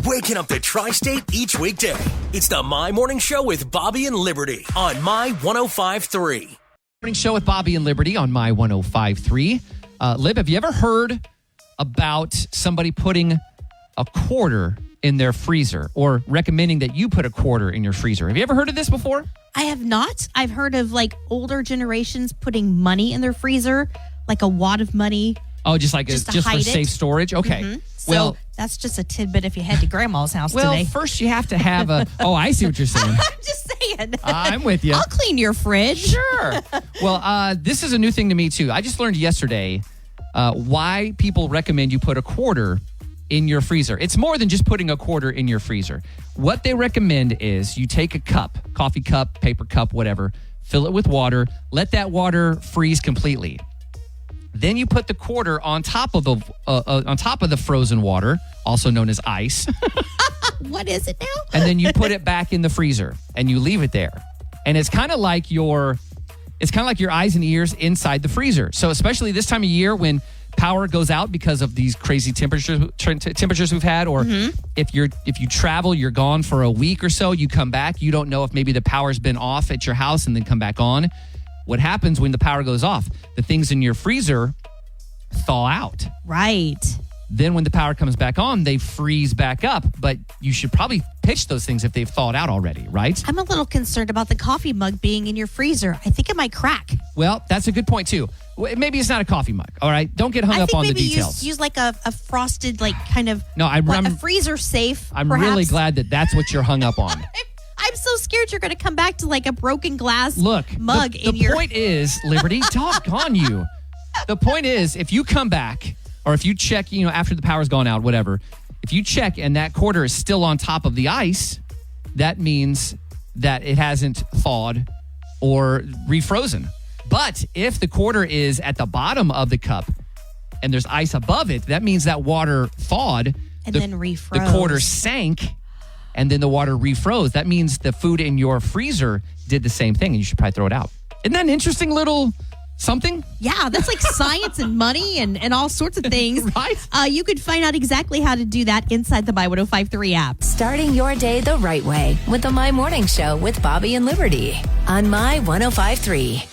waking up the tri-state each weekday. It's the My Morning Show with Bobby and Liberty on My 105.3. Morning Show with Bobby and Liberty on My 105.3. Lib, have you ever heard about somebody putting a quarter in their freezer or recommending that you put a quarter in your freezer? Have you ever heard of this before? I have not. I've heard of older generations putting money in their freezer, like a wad of money. Oh, just for hide safe it. storage? Okay. Mm-hmm. So that's just a tidbit if you head to grandma's house today. Well, first you have to have a... Oh, I see what you're saying. I'm just saying. I'm with you. I'll clean your fridge. Sure. Well, this is a new thing to me, too. I just learned yesterday why people recommend you put a quarter in your freezer. It's more than just putting a quarter in your freezer. What they recommend is you take a cup, coffee cup, paper cup, whatever, fill it with water, let that water freeze completely. Then you put the quarter on top of the frozen water, also known as ice. What is it now? And then you put it back in the freezer and you leave it there. And it's kind of like your eyes and ears inside the freezer. So especially this time of year when power goes out because of these crazy temperatures we've had, or if you travel, you're gone for a week or so, you come back, you don't know if maybe the power's been off at your house and then come back on. What happens when the power goes off? The things in your freezer thaw out. Right. Then when the power comes back on, they freeze back up. But you should probably pitch those things if they've thawed out already, right? I'm a little concerned about the coffee mug being in your freezer. I think it might crack. Well, that's a good point, too. Maybe it's not a coffee mug, all right? Don't get hung up on the details. Use like a frosted, kind of... No, a freezer safe, I'm perhaps. really glad that's what you're hung up on. I'm so scared you're going to come back to a broken glass mug in your... The point is, Liberty, doggone you. The point is, if you come back, or if you check, after the power's gone out, whatever, if you check and that quarter is still on top of the ice, that means that it hasn't thawed or refrozen. But if the quarter is at the bottom of the cup and there's ice above it, that means that water thawed. And then refroze. The quarter sank and then the water refroze. That means the food in your freezer did the same thing and you should probably throw it out. Isn't that an interesting little something? Yeah, that's like science and money and all sorts of things. Right? You could find out exactly how to do that inside the My 105.3 app. Starting your day the right way with the My Morning Show with Bobby and Liberty on My 105.3.